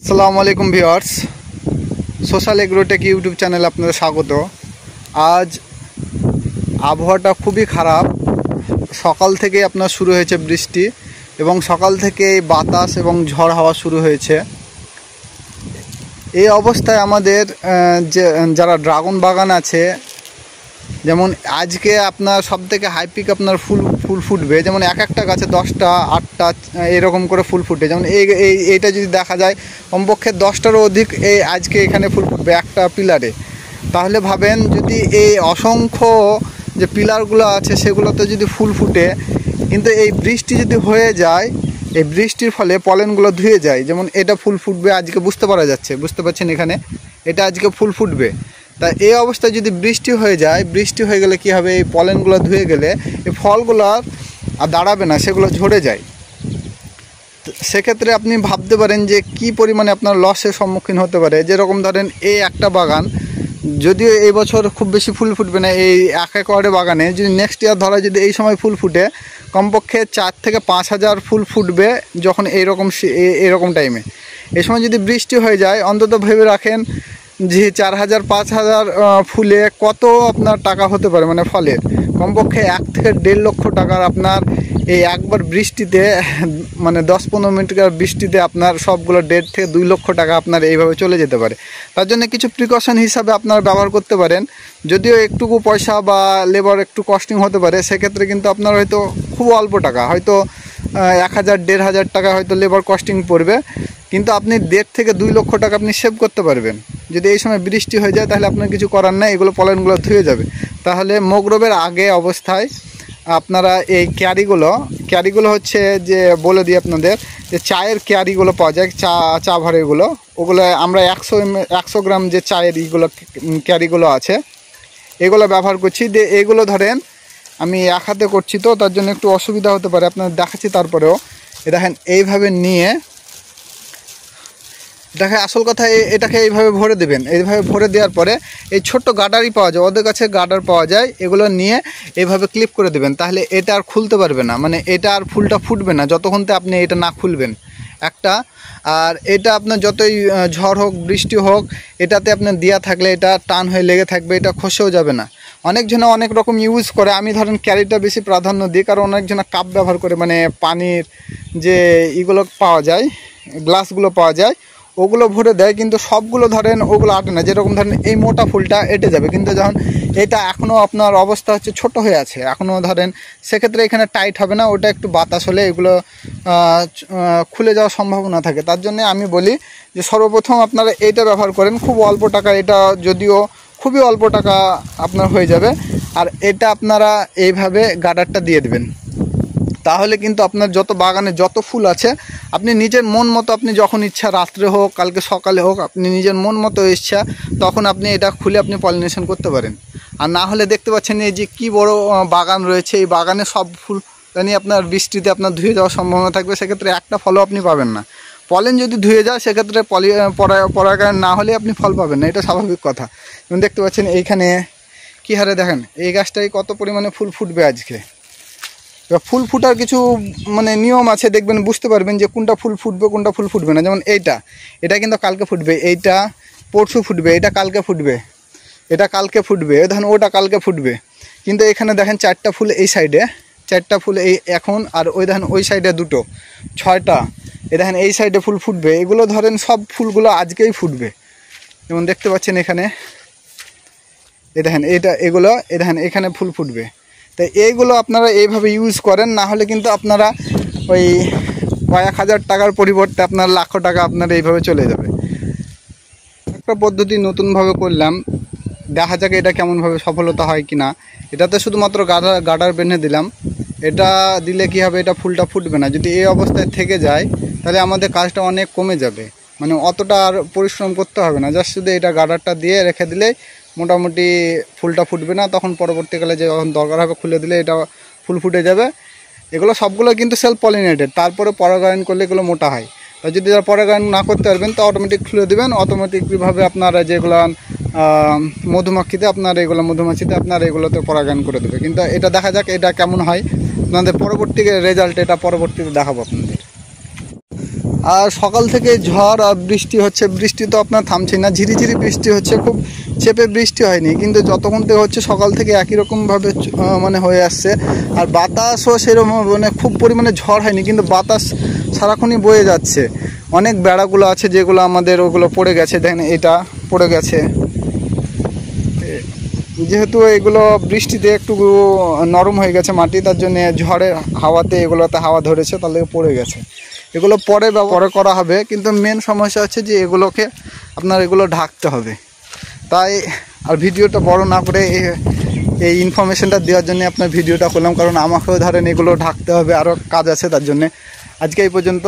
আসসালামু আলাইকুম viewers, social Agrotech YouTube চ্যানেলে আপনাদের স্বাগত। আজ আবহাওয়াটা খুবই খারাপ। সকাল থেকে আপনার শুরু হয়েছে বৃষ্টি এবং সকাল থেকে বাতাস এবং ঝড় হাওয়া শুরু হয়েছে। এই অবস্থায় আমাদের যারা ড্রাগন বাগান আছে, যেমন আজকে আপনার সবথেকে হাই পিক আপনার ফুল ফুটবে, যেমন এক একটা গাছে 10টা 8টা এরকম করে ফুল ফুটে। যেমন এইটা যদি দেখা যায় কমপক্ষে 10টারও অধিক আজকে এখানে ফুল ফুটবে একটা পিলারে। তাহলে ভাবেন, যদি এই অসংখ্য যে পিলারগুলো আছে সেগুলোতে যদি ফুল ফুটে, কিন্তু এই বৃষ্টি যদি হয়ে যায়, এই বৃষ্টির ফলে পলেনগুলো ধুয়ে যায়। যেমন এটা ফুল ফুটবে আজকে, বুঝতে পারছেন এখানে এটা আজকে ফুল ফুটবে। তা এই অবস্থায় যদি বৃষ্টি হয়ে যায়, বৃষ্টি হয়ে গেলে কি হবে, এই পলেনগুলো ধুয়ে গেলে এই ফলগুলো আর দাঁড়াবে না, সেগুলো ঝরে যায়। সেক্ষেত্রে আপনি ভাবতে পারেন যে কি পরিমাণে আপনার লসের সম্মুখীন হতে পারে। যেরকম ধরেন এই একটা বাগান, যদিও এই বছর খুব বেশি ফুল ফুটবে না এই এক একরে বাগানে, যদি নেক্সট ইয়ার ধরা যদি এই সময় ফুল ফুটে, কমপক্ষে 4 থেকে 5 হাজার ফুল ফুটবে যখন এইরকম টাইমে। এই সময় যদি বৃষ্টি হয়ে যায়, অন্তত ভেবে রাখেন যে 4,000 5,000 ফুলে কত আপনার টাকা হতে পারে, মানে ফলের কমপক্ষে 1 থেকে 1.5 লক্ষ টাকার আপনার এই একবার বৃষ্টিতে, মানে 10-15 মিনিটের বৃষ্টিতে আপনার সবগুলো 1.5 থেকে 2 লক্ষ টাকা আপনার এইভাবে চলে যেতে পারে। তার জন্য কিছু প্রিকশন হিসাবে আপনার ব্যবহার করতে পারেন। যদিও একটুকু পয়সা বা লেবার একটু কস্টিং হতে পারে, সেক্ষেত্রে কিন্তু আপনার হয়তো খুব অল্প টাকা, হয়তো 1,000-1,500 টাকা হয়তো লেবার কস্টিং পড়বে, কিন্তু আপনি 1.5 থেকে 2 লক্ষ টাকা আপনি সেভ করতে পারবেন। যদি এই সময় বৃষ্টি হয়ে যায় তাহলে আপনার কিছু করার নেই, এগুলো পলেনগুলো ধুয়ে যাবে। তাহলে মগরবের আগে অবস্থায় আপনারা এই ক্যারিগুলো হচ্ছে, যে বলে দিই আপনাদের, যে চায়ের ক্যারিগুলো পাওয়া যায়, চা ভরেগুলো, ওগুলো আমরা 100 গ্রাম যে চায়ের ক্যারিগুলো আছে এগুলো ব্যবহার করছি। যে এগুলো ধরেন আমি এক হাতে করছি, তো তার জন্য একটু অসুবিধা হতে পারে, আপনার দেখাচ্ছি। তারপরেও দেখেন এইভাবে নিয়ে, দেখেন আসল কথা, এটাকে এইভাবে ভরে দেবেন। এইভাবে ভরে দেওয়ার পরে এই ছোট্ট গার্ডারই পাওয়া যায়, ওদের কাছে গার্ডার পাওয়া যায়, এগুলো নিয়ে এইভাবে ক্লিপ করে দেবেন। তাহলে এটা আর খুলতে পারবে না, মানে এটা আর ফুলটা ফুটবে না যতক্ষণ আপনি এটা না খুলবেন একটা। আর এটা আপনার যতই ঝড় হোক বৃষ্টি হোক, এটাতে আপনার দেওয়া থাকলে এটা টান হয়ে লেগে থাকবে, এটা খসেও যাবে না। অনেকজনে অনেক রকম ইউজ করে, আমি ধরেন ক্যারিটা বেশি প্রাধান্য দিই, কারণ অনেকজনে কাপ ব্যবহার করে, মানে পানির যে এগুলো পাওয়া যায়, গ্লাসগুলো পাওয়া যায়, ওগুলো ভরে দেয়। কিন্তু সবগুলো ধরেন ওগুলো আটে না। যেরকম ধরেন এই মোটা ফুলটা এঁটে যাবে, কিন্তু যখন এটা এখনও আপনার অবস্থা হচ্ছে ছোট হয়ে আছে এখনও ধরেন, সেক্ষেত্রে এখানে টাইট হবে না, ওটা একটু বাতাস হলে এগুলো খুলে যাওয়ার সম্ভাবনা থাকে। তার জন্য আমি বলি যে সর্বপ্রথম আপনারা এইটা ব্যবহার করেন, খুব অল্প টাকা, এটা যদিও খুবই অল্প টাকা আপনার হয়ে যাবে। আর এটা আপনারা এইভাবে গার্ডারটা দিয়ে দেবেন, তাহলে কিন্তু আপনার যত বাগানে যত ফুল আছে, আপনি নিজের মন মতো, আপনি যখন ইচ্ছা, রাত্রে হোক কালকে সকালে হোক, আপনি নিজের মন মতো ইচ্ছা তখন আপনি এটা খুলে আপনি পলিনেশন করতে পারেন। আর না হলে দেখতে পাচ্ছেন এই যে কি বড় বাগান রয়েছে, এই বাগানে সব ফুল নিয়ে আপনার বৃষ্টিতে আপনার ধুয়ে যাওয়ার সম্ভাবনা থাকবে, সেক্ষেত্রে একটা ফলও আপনি পাবেন না। পলেন যদি ধুয়ে যায় সেক্ষেত্রে পরাগায়ন না হলে আপনি ফল পাবেন না, এটা স্বাভাবিক কথা। যেমন দেখতে পাচ্ছেন এইখানে কী হারে দেখেন এই গাছটাই কত পরিমাণে ফুল ফুটবে আজকে। ফুল ফুটার কিছু মানে নিয়ম আছে, দেখবেন বুঝতে পারবেন যে কোনটা ফুল ফুটবে কোনটা ফুল ফুটবে না। যেমন এটা কিন্তু কালকে ফুটবে, এইটা পরশু ফুটবে, এটা কালকে ফুটবে, এটা কালকে ফুটবে, দেখেন ওটা কালকে ফুটবে। কিন্তু এখানে দেখেন 4টা ফুল এই সাইডে, 4টা ফুল এই এখন, আর ওই দেখেন ওই সাইডে 2টো, 6টা। দেখেন এই সাইডে ফুল ফুটবে, এগুলো ধরেন সব ফুলগুলো আজকেই ফুটবে। যেমন দেখতে পাচ্ছেন এখানে দেখেন এগুলো দেখেন এখানে ফুল ফুটবে। তো এইগুলো আপনারা এইভাবে ইউজ করেন, না হলে কিন্তু আপনারা ওই কয়েক হাজার টাকার পরিবর্তে আপনার লাখ টাকা আপনার এইভাবে চলে যাবে। একটা পদ্ধতি নতুনভাবে করলাম, দেখা যাক এটা কেমনভাবে সফলতা হয় কি না। এটাতে শুধুমাত্র গার্ডার বেঁধে দিলাম, এটা দিলে কি হবে, এটা ফুলটা ফুটবে না। যদি এই অবস্থায় থেকে যায় তাহলে আমাদের কাজটা অনেক কমে যাবে, মানে অতটা আর পরিশ্রম করতে হবে না। জাস্ট শুধু এটা গার্ডারটা দিয়ে রেখে দিলেই মোটামুটি ফুলটা ফুটবে না, তখন পরবর্তীকালে যখন দরকার হবে খুলে দিলে এটা ফুল ফুটে যাবে। এগুলো সবগুলো কিন্তু সেলফ পলিনেটেড, তারপরে পরাগায়ন করলে এগুলো মোটা হয়। আর যদি যারা পরাগায়ন না করতে পারবেন তো অটোমেটিক খুলে দেবেন, অটোমেটিকভাবে আপনারা যেগুলো মধুমাছিতে আপনার এগুলোতে পরাগায়ন করে দেবে। কিন্তু এটা দেখা যাক এটা কেমন হয়, আপনাদের পরবর্তী রেজাল্ট এটা পরবর্তীতে দেখাবো আপনাদের। আর সকাল থেকে ঝড় আর বৃষ্টি হচ্ছে, বৃষ্টি তো আপনার থামছে না, ঝিরিঝিরি বৃষ্টি হচ্ছে, খুব চেপে বৃষ্টি হয়নি, কিন্তু যতক্ষণ থেকে হচ্ছে সকাল থেকে একই রকমভাবে মানে হয়ে আসছে। আর বাতাসও সেরকম মানে খুব পরিমাণে ঝড় হয়নি, কিন্তু বাতাস সারাক্ষণই বয়ে যাচ্ছে। অনেক বেড়াগুলো আছে যেগুলো আমাদের ওগুলো পড়ে গেছে, দেখেন এটা পড়ে গেছে, যেহেতু এগুলো বৃষ্টিতে একটু নরম হয়ে গেছে মাটি, তার জন্য ঝড়ের হাওয়াতে এগুলোতে হাওয়া ধরেছে, তাহলে পড়ে গেছে। এগুলো পরে ব্যবহার করা হবে, কিন্তু মেন সমস্যা হচ্ছে যে এগুলোকে আপনার এগুলো ঢাকতে হবে। তাই আর ভিডিওটা বড় না করে এই ইনফরমেশনটা দেওয়ার জন্য আপনার ভিডিওটা করলাম, কারণ আমাকেও ধরেন এগুলো ঢাকতে হবে, আরও কাজ আছে, তার জন্যে আজকে এই পর্যন্ত।